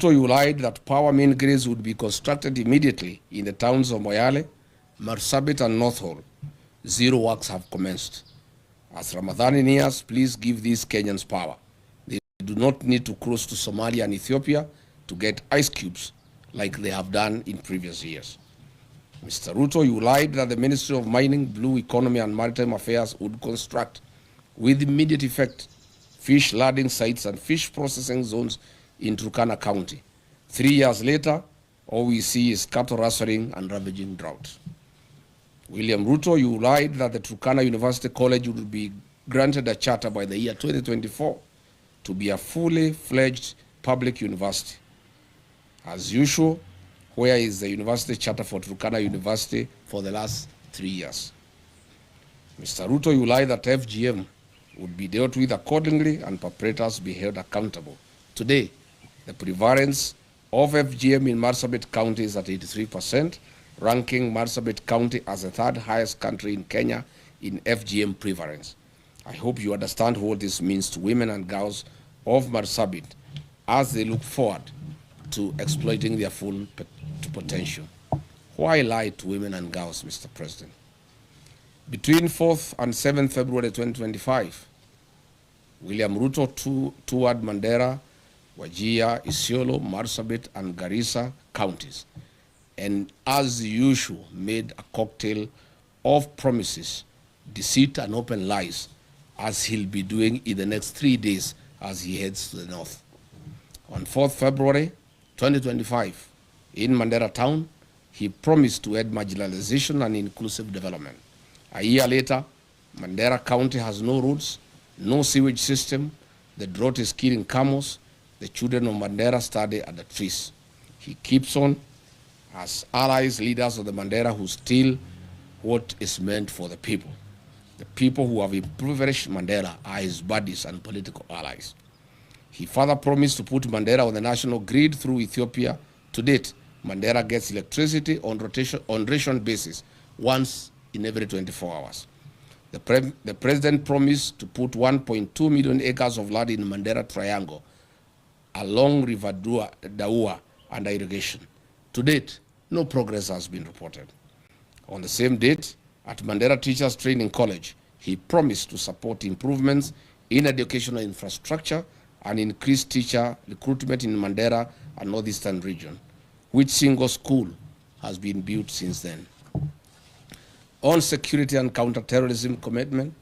So you lied that power main grids would be constructed immediately in the towns of Moyale, Marsabit, and North Hall. Zero works have commenced. As Ramadan nears, please give these Kenyans power. They do not need to cross to Somalia and Ethiopia to get ice cubes like they have done in previous years. Mr. Ruto, you lied that the Ministry of Mining, Blue Economy, and Maritime Affairs would construct with immediate effect fish landing sites and fish processing zones in Turkana County. 3 years later, all we see is cattle rustling and ravaging drought. William Ruto, you lied that the Turkana University College would be granted a charter by the year 2024 to be a fully fledged public university. As usual, where is the university charter for Turkana University for the last 3 years? Mr. Ruto, you lied that FGM would be dealt with accordingly and perpetrators be held accountable. Today, the prevalence of FGM in Marsabit County is at 83%, ranking Marsabit County as the third highest county in Kenya in FGM prevalence. I hope you understand what this means to women and girls of Marsabit as they look forward to exploiting their full potential. Why lie to women and girls, Mr. President? Between 4th and 7th February 2025, William Ruto toured Mandera, Wajir, Isiolo, Marsabit, and Garissa counties, and as usual made a cocktail of promises, deceit, and open lies, as he'll be doing in the next 3 days as he heads to the north. On 4th February 2025, in Mandera town, he promised to end marginalization and inclusive development. A year later, Mandera County has no roads, no sewage system, the drought is killing camels, the children of Mandera study at the trees. He keeps on as allies, leaders of the Mandera who steal what is meant for the people. The people who have impoverished Mandera are his buddies and political allies. He further promised to put Mandera on the national grid through Ethiopia. To date, Mandera gets electricity on ration basis once in every 24 hours. The president promised to put 1.2 million acres of land in Mandera Triangle along River Daua under irrigation. To date, no progress has been reported. On the same date, at Mandera Teachers Training College, he promised to support improvements in educational infrastructure and increase teacher recruitment in Mandera and Northeastern region. Which single school has been built since then? On security and counter-terrorism commitment,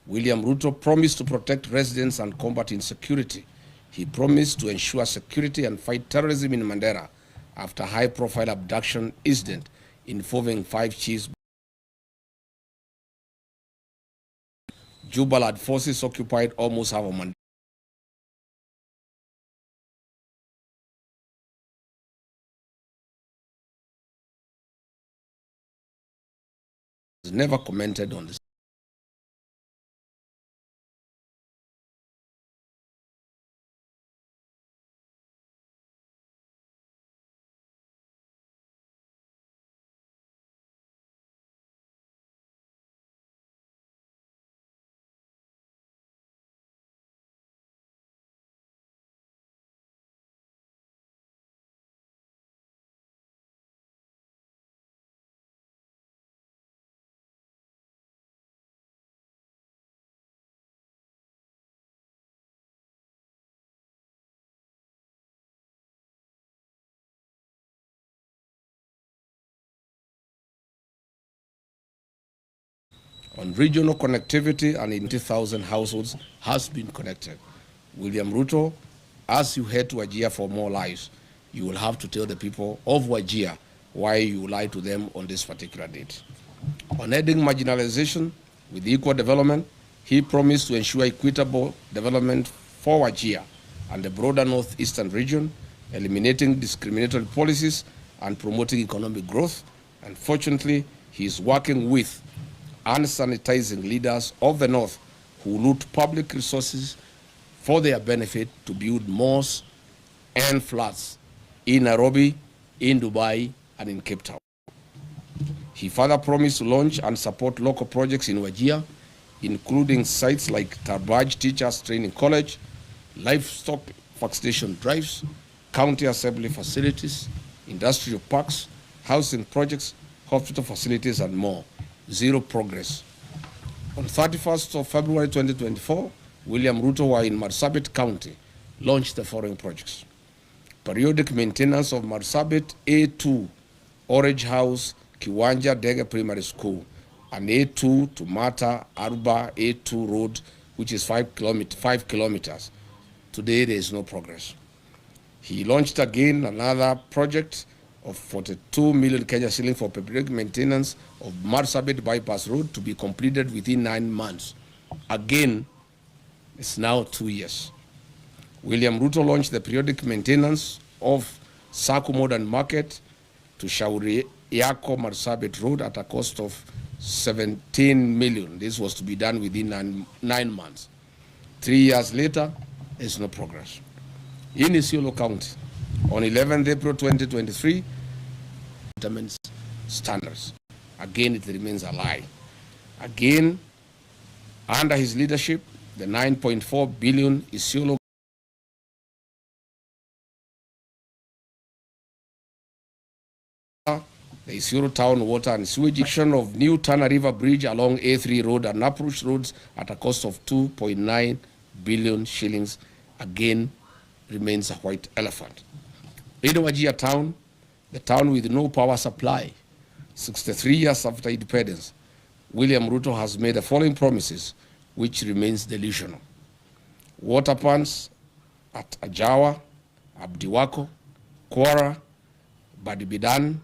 William Ruto promised to protect residents and combat insecurity. He promised to ensure security and fight terrorism in Mandera after high-profile abduction incident involving 5 chiefs. Jubaland forces occupied almost half of Mandera. Never commented on this. On regional connectivity, and 90,000 households has been connected. William Ruto, as you head to Wajir for more lives, you will have to tell the people of Wajir why you lied to them on this particular date. On ending marginalization with equal development, he promised to ensure equitable development for Wajir and the broader northeastern region, eliminating discriminatory policies and promoting economic growth. Unfortunately, he is working with unsanitizing leaders of the north who loot public resources for their benefit to build malls and flats in Nairobi, in Dubai, and in Cape Town. He further promised to launch and support local projects in Wajir, including sites like Tarbaj Teachers Training College, livestock vaccination drives, county assembly facilities, industrial parks, housing projects, hospital facilities, and more. Zero progress. On 31st of February 2024, William Ruto, while in Marsabit County, launched the following projects. Periodic maintenance of Marsabit A2, Orange House, Kiwanja Dege Primary School, and A2 to Mata Aruba A2 road, which is 5 kilometers. Today, there is no progress. He launched again another project of 42 million Kenya shilling for periodic maintenance of Marsabit Bypass Road to be completed within 9 months. Again, it's now 2 years. William Ruto launched the periodic maintenance of Saku Modern Market to Shauri Yako Marsabit Road at a cost of 17 million. This was to be done within 9 months. 3 years later, there's no progress. In Isiolo County, on 11th April 2023, standards. Again, it remains a lie. Again, under his leadership, the 9.4 billion Isiolo the Isiolo Town Water and Sewage action of new Tana River Bridge along A3 Road and Approach Roads at a cost of 2.9 billion shillings again remains a white elephant. In Wajir Town, the town with no power supply, 63 years after independence, William Ruto has made the following promises, which remains delusional. Water plants at Ajawa, Abdiwako, Kwara, Badibidan,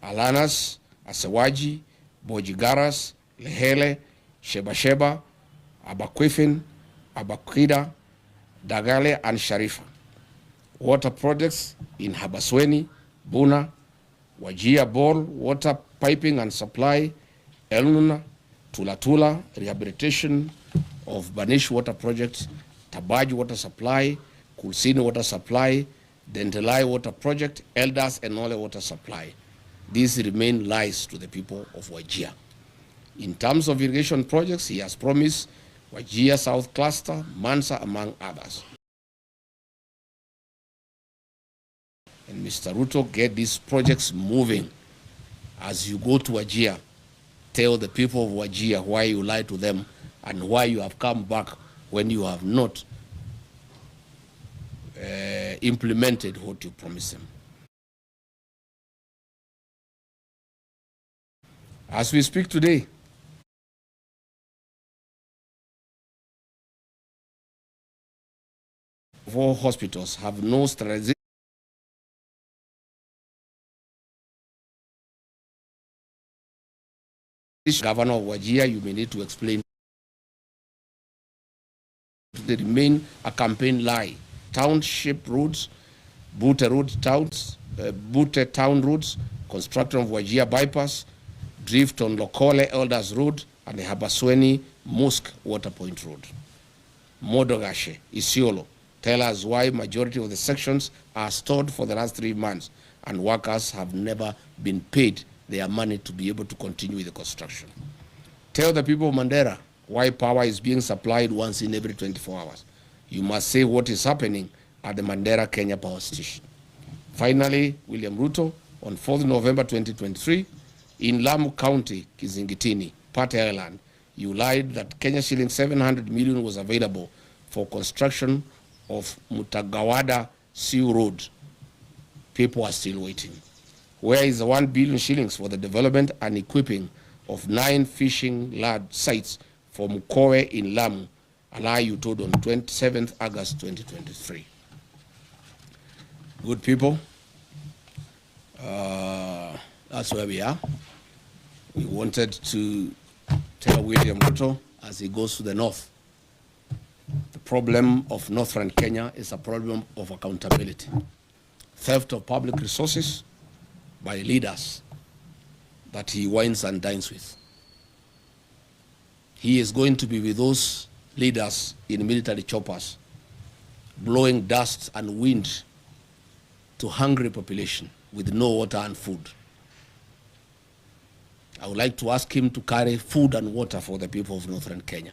Alanas, Asewaji, Bojigaras, Lehele, Sheba, Abakwifin, Abakwida, Dagale, and Sharifa. Water projects in Habasweni, Buna, Wajia Bol, water piping and supply, Elnuna, Tulatula, rehabilitation of Banish water project, Tabaj water supply, Kulsini water supply, Dentelai water project, Elders and Nole water supply. These remain lies to the people of Wajir. In terms of irrigation projects, he has promised Wajir South Cluster, Mansa, among others. And Mr. Ruto, get these projects moving. As you go to Wajir, tell the people of Wajir why you lied to them and why you have come back when you have not implemented what you promised them. As we speak today, four hospitals have no sterilization. Governor of Wajir, you may need to explain. They remain a campaign lie. Township roads, Bute town roads, construction of Wajir bypass, drift on Lokole Elders Road, and the Habasweni Mosque Water Point Road. Modogashe, Isiolo, tell us why majority of the sections are stored for the last 3 months and workers have never been paid their money to be able to continue with the construction. Tell the people of Mandera why power is being supplied once in every 24 hours. You must say what is happening at the Mandera Kenya Power Station. Finally, William Ruto, on 4th November 2023, in Lamu County, Kizingitini, Pate Island, you lied that Kenya shilling 700 million was available for construction of Mutagawada Sea Road. People are still waiting. Where is the 1 billion shillings for the development and equipping of 9 fishing lad sites for Mukowe in Lamu, a lie you told on 27th August 2023. Good people, that's where we are. We wanted to tell William Ruto as he goes to the north, the problem of northern Kenya is a problem of accountability. Theft of public resources by leaders that he wines and dines with. He is going to be with those leaders in military choppers, blowing dust and wind to hungry population with no water and food. I would like to ask him to carry food and water for the people of northern Kenya.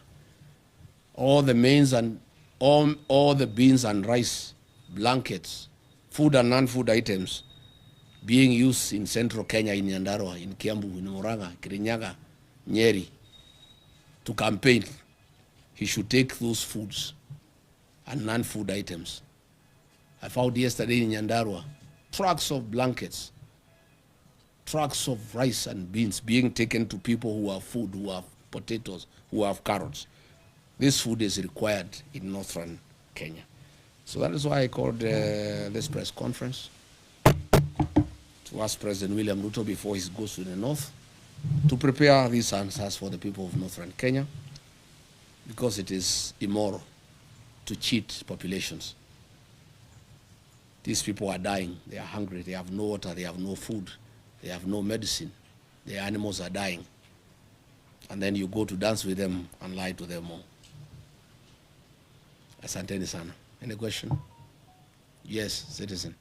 All the mains and all the beans and rice, blankets, food and non-food items being used in central Kenya, in Nyandarua, in Kiambu, in Murang'a, Kirinyaga, Nyeri, to campaign, he should take those foods and non-food items. I found yesterday in Nyandarua, trucks of blankets, trucks of rice and beans being taken to people who have food, who have potatoes, who have carrots. This food is required in northern Kenya. So that is why I called this press conference to ask President William Ruto before he goes to the north to prepare these answers for the people of northern Kenya, because it is immoral to cheat populations. These people are dying, they are hungry, they have no water, they have no food, they have no medicine, their animals are dying. And then you go to dance with them and lie to them all. Asanteni sana. Any question? Yes, citizen.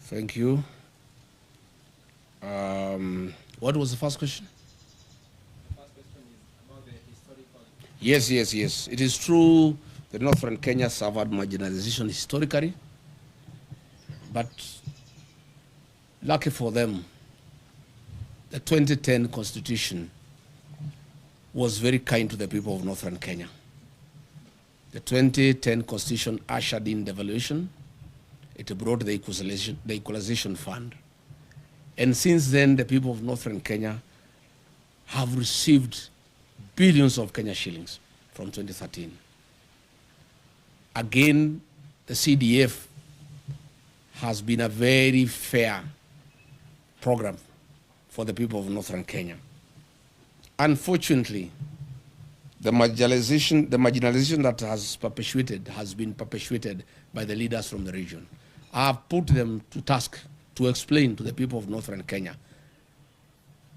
Thank you. What was the first question? The first question is about the historical. Yes. It is true that northern Kenya suffered marginalization historically, but lucky for them, the 2010 Constitution was very kind to the people of northern Kenya. The 2010 Constitution ushered in devolution. It brought the equalization fund. And since then, the people of northern Kenya have received billions of Kenya shillings from 2013. Again, the CDF has been a very fair program for the people of northern Kenya. Unfortunately, the marginalization that has been perpetuated by the leaders from the region. I have put them to task to explain to the people of northern Kenya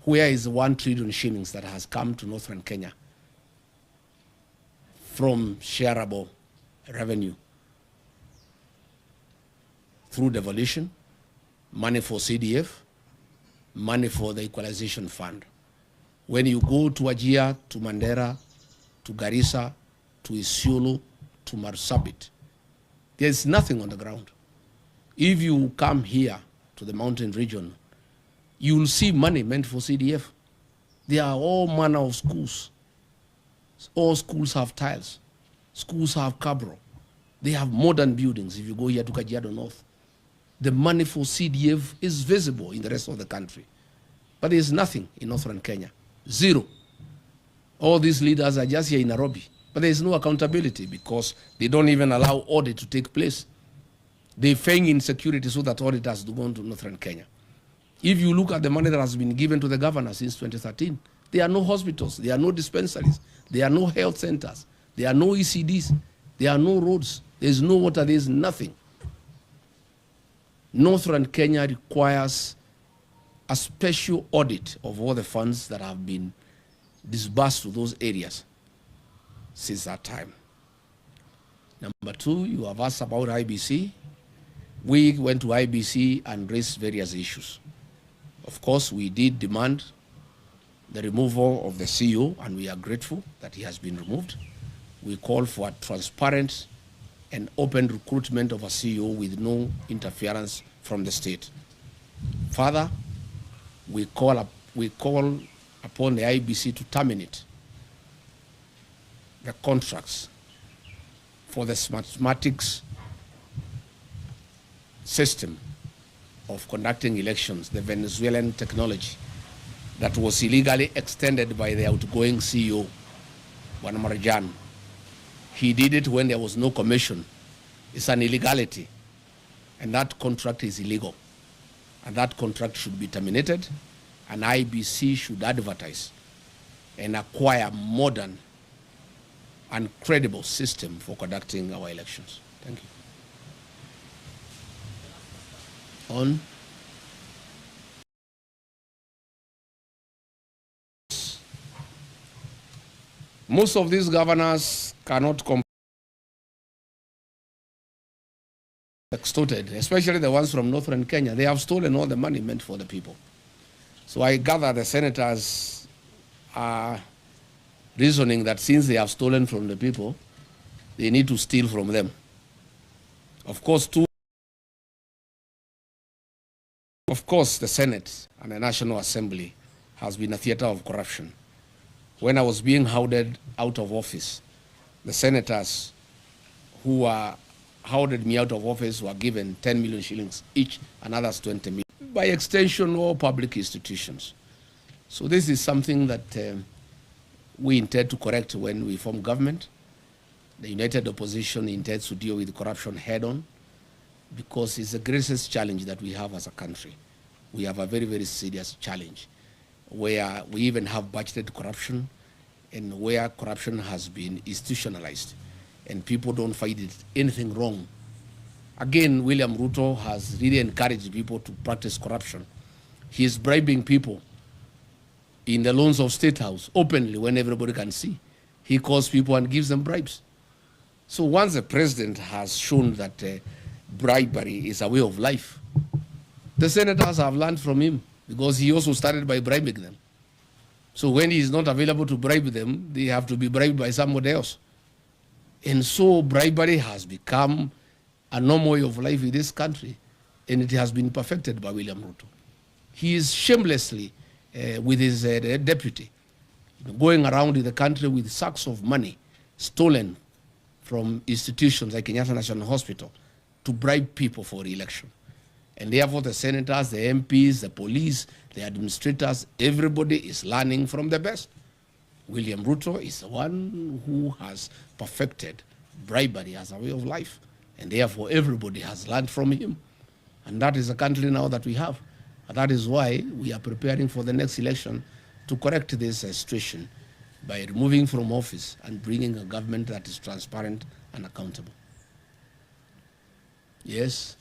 where is the 1 trillion shillings that has come to northern Kenya from shareable revenue through devolution, money for CDF, money for the equalization fund. When you go to Wajir, to Mandera, to Garissa, to Isiolo, to Marsabit, there's nothing on the ground. If you come here to the mountain region, you will see money meant for CDF. There are all manner of schools. All schools have tiles. Schools have cabro. They have modern buildings. If you go here to Kajiado North, the money for CDF is visible in the rest of the country. But there's nothing in northern Kenya. Zero. All these leaders are just here in Nairobi. But there's no accountability because they don't even allow audit to take place. They feign insecurity so that audit has to go on to northern Kenya. If you look at the money that has been given to the governor since 2013, there are no hospitals, there are no dispensaries, there are no health centers, there are no ECDs, there are no roads, there's no water, there's nothing. Northern Kenya requires a special audit of all the funds that have been disbursed to those areas since that time. Number two, you have asked about IBC. We went to IBC and raised various issues. Of course, we did demand the removal of the CEO, and we are grateful that he has been removed. We call for a transparent and open recruitment of a CEO with no interference from the state. Further, we call upon the IBC to terminate the contracts for the mathematics system of conducting elections, the Venezuelan technology that was illegally extended by the outgoing CEO, Juan Marjan. He did it when there was no commission. It's an illegality. And that contract is illegal. And that contract should be terminated. And IBC should advertise and acquire modern and credible system for conducting our elections. Thank you. On. Most of these governors cannot extorted, especially the ones from northern Kenya. They have stolen all the money meant for the people. So I gather the senators are reasoning that since they have stolen from the people, they need to steal from them. Of course, the Senate and the National Assembly has been a theater of corruption. When I was being hounded out of office, the senators who hounded me out of office were given 10 million shillings each, and others 20 million. By extension, all public institutions. So this is something that we intend to correct when we form government. The United Opposition intends to deal with corruption head-on because it's the greatest challenge that we have as a country. We have a very, very serious challenge where we even have budgeted corruption and where corruption has been institutionalized and people don't find it anything wrong. Again, William Ruto has really encouraged people to practice corruption. He is bribing people in the loans of State House openly when everybody can see. He calls people and gives them bribes. So once the president has shown that bribery is a way of life, the senators have learned from him because he also started by bribing them. So when he is not available to bribe them, they have to be bribed by somebody else. And so bribery has become a normal way of life in this country, and it has been perfected by William Ruto. He is shamelessly, with his deputy, going around in the country with sacks of money stolen from institutions like Kenyatta National Hospital to bribe people for re-election. And therefore the senators, the MPs, the police, the administrators, everybody is learning from the best. William Ruto is the one who has perfected bribery as a way of life. And therefore everybody has learned from him. And that is the country now that we have. And that is why we are preparing for the next election to correct this situation by removing from office and bringing a government that is transparent and accountable. Yes?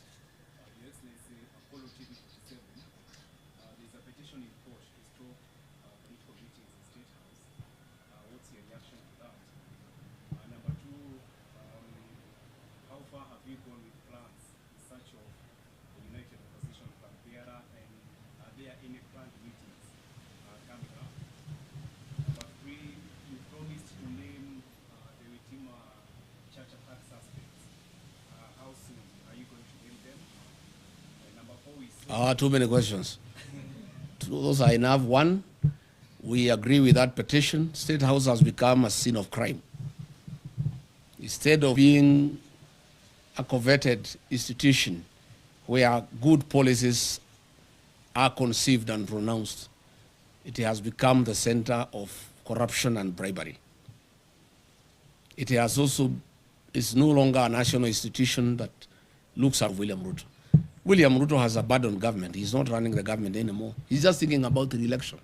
Too many questions. Those are enough. One, we agree with that petition. State House has become a scene of crime. Instead of being a coveted institution where good policies are conceived and pronounced, it has become the center of corruption and bribery. It has also, is no longer a national institution that looks at William Ruto. William Ruto has abandoned government. He's not running the government anymore. He's just thinking about the election.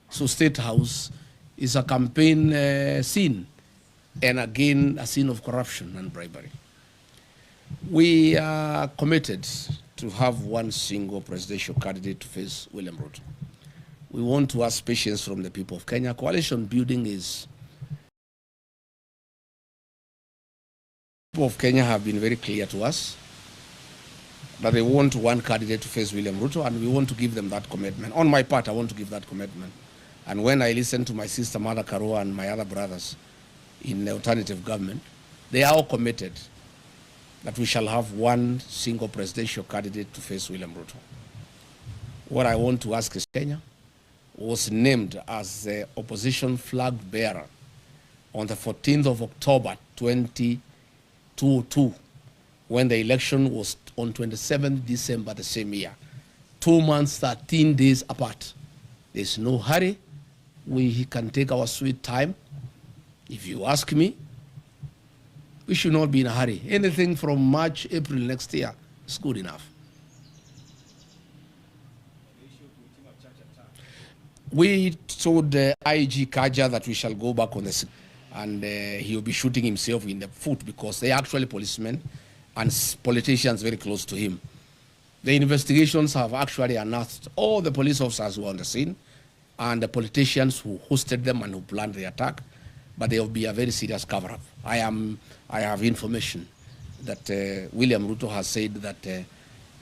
So State House is a campaign scene, and again, a scene of corruption and bribery. We are committed to have one single presidential candidate to face William Ruto. We want to ask patience from the people of Kenya. Coalition building is... People of Kenya have been very clear to us that they want one candidate to face William Ruto, and we want to give them that commitment. On my part, I want to give that commitment. And when I listen to my sister Mother Karua and my other brothers in the alternative government, they are all committed that we shall have one single presidential candidate to face William Ruto. What I want to ask is Kenya was named as the opposition flag bearer on the 14th of October 2022, when the election was on 27th December the same year. 2 months, 13 days apart. There's no hurry. We can take our sweet time. If you ask me, we should not be in a hurry. Anything from March, April next year It's good enough. We told IG Kaja that we shall go back on the scene, and he'll be shooting himself in the foot because they are actually policemen and politicians very close to him. The investigations have actually unearthed all the police officers who were on the scene and the politicians who hosted them and who planned the attack, but there will be a very serious cover-up. I have information that William Ruto has said that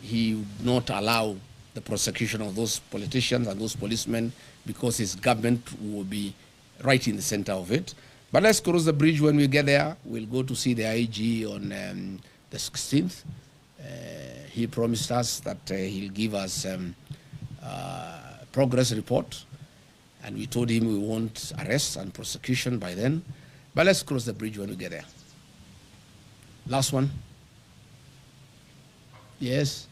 he would not allow the prosecution of those politicians and those policemen because his government will be right in the center of it. But let's cross the bridge when we get there. We'll go to see the IG on the 16th. He promised us that he'll give us progress report, and we told him we want arrest and prosecution by then. But let's cross the bridge when we get there. Last one. Yes.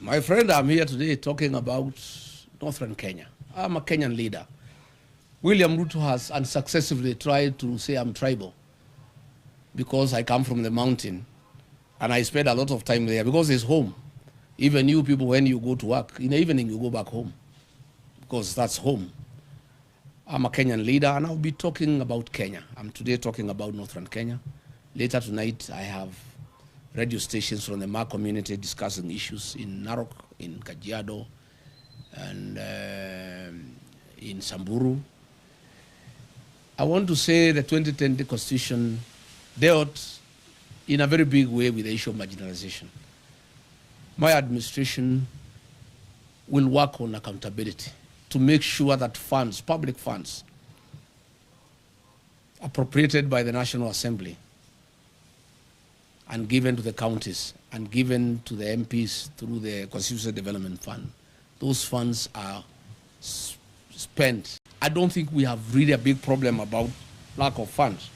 My friend, I'm here today talking about Northern Kenya. I'm a Kenyan leader. William Ruto has unsuccessfully tried to say I'm tribal because I come from the mountain and I spend a lot of time there because it's home. Even you people, when you go to work, in the evening you go back home because that's home. I'm a Kenyan leader and I'll be talking about Kenya. I'm today talking about Northern Kenya. Later tonight I have radio stations from the Ma community discussing issues in Narok, in Kajiado, and in Samburu. I want to say the 2010 Constitution dealt in a very big way with the issue of marginalization. My administration will work on accountability to make sure that funds, public funds, appropriated by the National Assembly and given to the counties and given to the MPs through the Constitutional Development Fund, those funds are spent. I don't think we have really a big problem about lack of funds.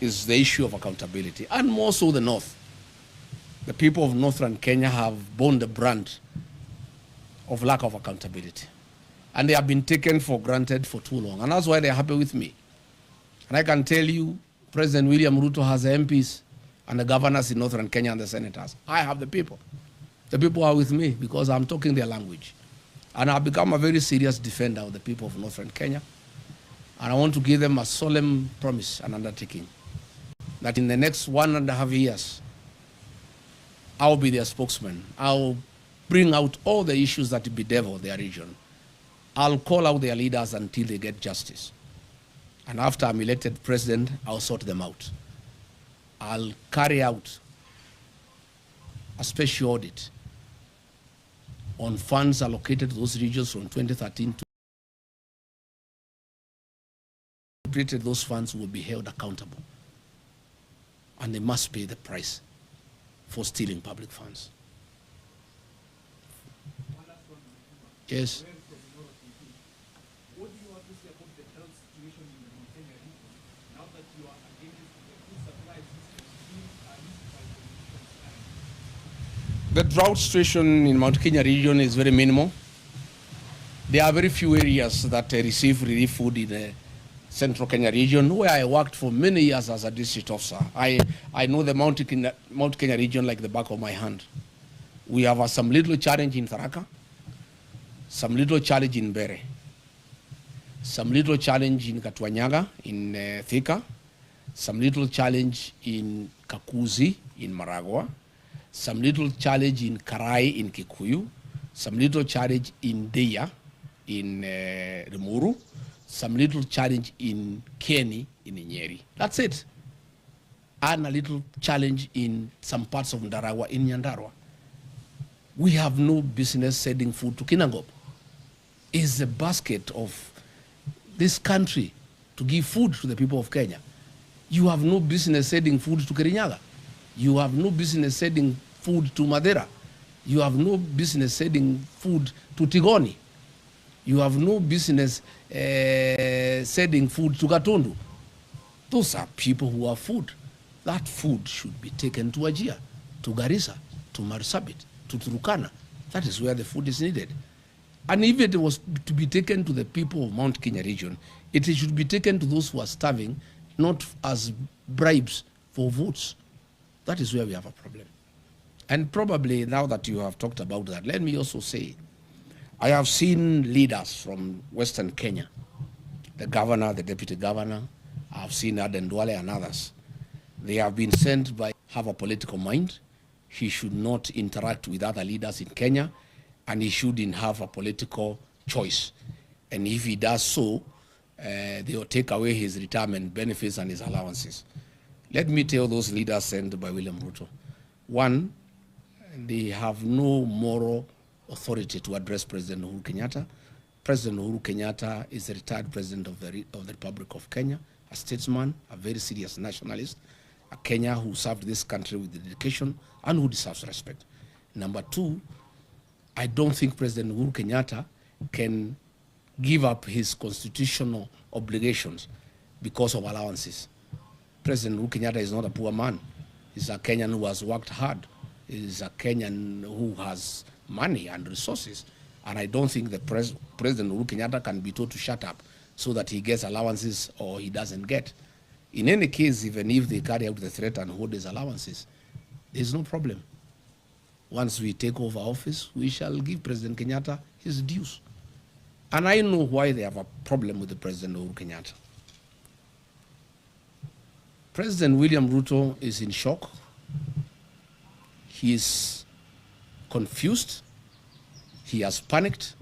It's the issue of accountability, and more so the North. The people of Northern Kenya have borne the brunt of lack of accountability. And they have been taken for granted for too long. And that's why they're happy with me. And I can tell you, President William Ruto has the MPs and the governors in Northern Kenya and the senators. I have the people. The people are with me because I'm talking their language. And I've become a very serious defender of the people of Northern Kenya. And I want to give them a solemn promise and undertaking that in the next 1.5 years, I'll be their spokesman. I'll bring out all the issues that bedevil their region. I'll call out their leaders until they get justice. And after I'm elected president, I'll sort them out. I'll carry out a special audit on funds allocated to those regions from 2013 to those funds will be held accountable. And they must pay the price for stealing public funds. Yes. What do you have to say about the health situation in the Mount Kenya region now that you are against the food supply system being used by politicians? The drought situation in Mount Kenya region is very minimal. There are very few areas that receive relief food in the Central Kenya region, where I worked for many years as a district officer. I know the Mount Kenya region like the back of my hand. We have some little challenge in Tharaka, some little challenge in Bere, some little challenge in Katuanyaga, in Thika, some little challenge in Kakuzi, in Maragua, some little challenge in Karai, in Kikuyu, some little challenge in Deya, in Rimuru, some little challenge in Kieni, in Nyeri. That's it. And a little challenge in some parts of Ndaragwa, in Nyandarua. We have no business sending food to Kinangop. It's the basket of this country to give food to the people of Kenya. You have no business sending food to Kirinyaga. You have no business sending food to Madera. You have no business sending food to Tigoni. You have no business sending food to Gatundu. Those are people who have food. That food should be taken to Wajir, to Garissa, to Marsabit, to Turkana. That is where the food is needed. And if it was to be taken to the people of Mount Kenya region, it should be taken to those who are starving, not as bribes for votes. That is where we have a problem. And probably now that you have talked about that, let me also say, I have seen leaders from Western Kenya, the governor, the deputy governor, I've seen Aden Duale and others. They have been sent by, have a political mind. He should not interact with other leaders in Kenya, and he shouldn't have a political choice. And if he does so, they will take away his retirement benefits and his allowances. Let me tell those leaders sent by William Ruto. One, they have no moral authority to address President Uhuru Kenyatta. President Uhuru Kenyatta is a retired president of the Republic of Kenya, a statesman, a very serious nationalist, a Kenya who served this country with dedication and who deserves respect. Number two, I don't think President Uhuru Kenyatta can give up his constitutional obligations because of allowances. President Uhuru Kenyatta is not a poor man. He's a Kenyan who has worked hard. He's a Kenyan who has money and resources. And I don't think the President Uhuru Kenyatta can be told to shut up so that he gets allowances or he doesn't get. In any case, even if they carry out the threat and hold his allowances, there's no problem. Once we take over office, we shall give President Kenyatta his dues. And I know why they have a problem with the President Uhuru Kenyatta. President William Ruto is in shock. He is confused. He has panicked.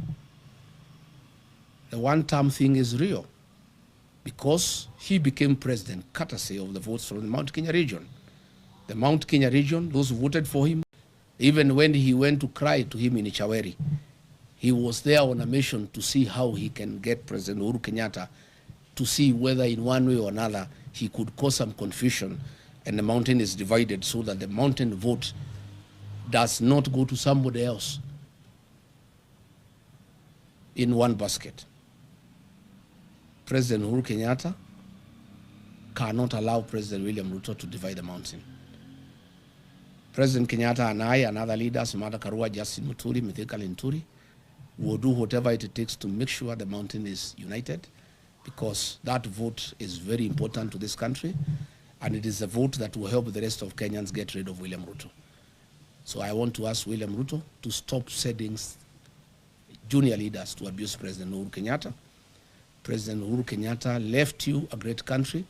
The one-term thing is real because he became president courtesy of the votes from the Mount Kenya region. The Mount Kenya region, those who voted for him, even when he went to cry to him in Ichaweri, he was there on a mission to see how he can get President Uhuru Kenyatta to see whether in one way or another he could cause some confusion and the mountain is divided so that the mountain vote does not go to somebody else in one basket. President Uhuru Kenyatta cannot allow President William Ruto to divide the mountain. President Kenyatta and I and other leaders, Martha Karua, Justin Muturi, Mithika Linturi, will do whatever it takes to make sure the mountain is united, because that vote is very important to this country, and it is a vote that will help the rest of Kenyans get rid of William Ruto. So I want to ask William Ruto to stop sending junior leaders to abuse President Uhuru Kenyatta. President Uhuru Kenyatta left you a great country.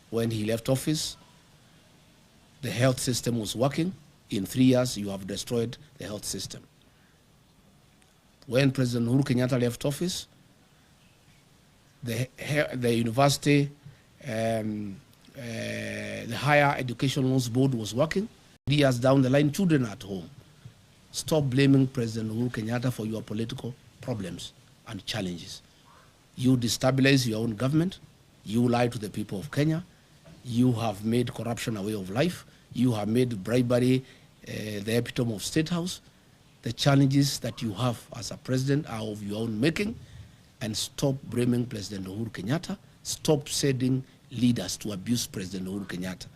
When he left office, the health system was working. In 3 years, you have destroyed the health system. When President Uhuru Kenyatta left office, the university, the Higher Education Loans Board was working. 3 years down the line, children are at home. Stop blaming President Uhuru Kenyatta for your political problems and challenges. You destabilize your own government. You lie to the people of Kenya. You have made corruption a way of life. You have made bribery the epitome of State House. The challenges that you have as a president are of your own making. And stop blaming President Uhuru Kenyatta. Stop sending leaders to abuse President Uhuru Kenyatta.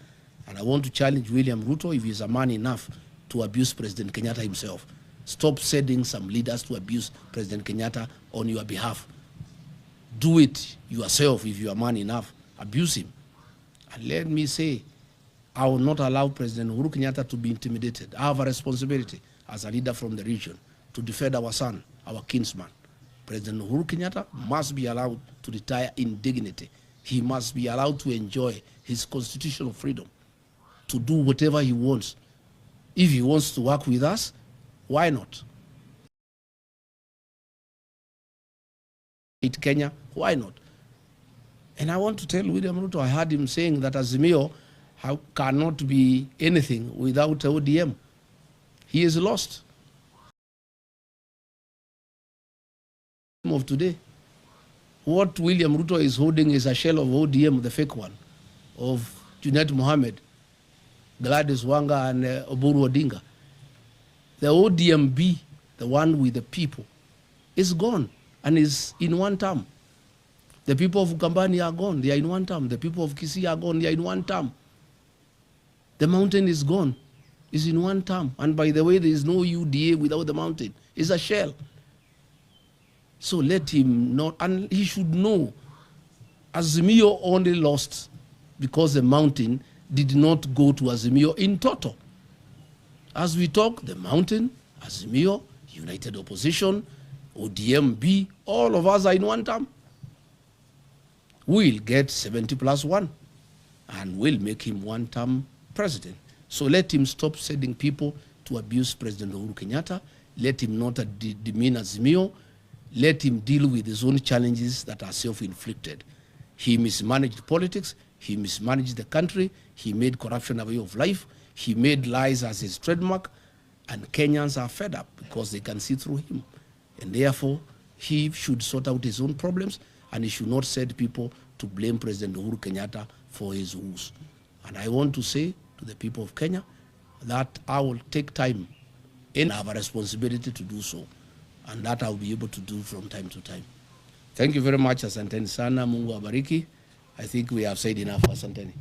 And I want to challenge William Ruto, if he's a man enough to abuse President Kenyatta himself. Stop sending some leaders to abuse President Kenyatta on your behalf. Do it yourself if you are man enough. Abuse him. And let me say, I will not allow President Uhuru Kenyatta to be intimidated. I have a responsibility as a leader from the region to defend our son, our kinsman. President Uhuru Kenyatta must be allowed to retire in dignity. He must be allowed to enjoy his constitutional freedom to do whatever he wants. If he wants to work with us, why not? Kenya, why not? And I want to tell William Ruto, I heard him saying that Azimio cannot be anything without ODM. He is lost. Of today, what William Ruto is holding is a shell of ODM, the fake one, of Junet Mohammed, Gladys Wanga, and Oburu Odinga. The ODM B, the one with the people, is gone. and is in one term. The people of Ukambani are gone, they are in one term. The people of Kisii are gone, they are in one term. The mountain is gone, is in one term. And by the way, there is no UDA without the mountain. It's a shell. So let him not, and he should know, Azimio only lost because the mountain did not go to Azimio in total. As we talk, the mountain, Azimio, United Opposition, ODM-B, all of us are in one term. We'll get 70+1 and we'll make him one-term president. So let him stop sending people to abuse President Uhuru Kenyatta. Let him not demean Azimio. Let him deal with his own challenges that are self-inflicted. He mismanaged politics. He mismanaged the country. He made corruption a way of life. He made lies as his trademark. And Kenyans are fed up because they can see through him. And therefore, he should sort out his own problems, and he should not send people to blame President Uhuru Kenyatta for his woes. And I want to say to the people of Kenya that I will take time and have a responsibility to do so, and that I'll be able to do from time to time. Thank you very much. Asanteni sana. Mungu abariki. I think we have said enough. Asanteni.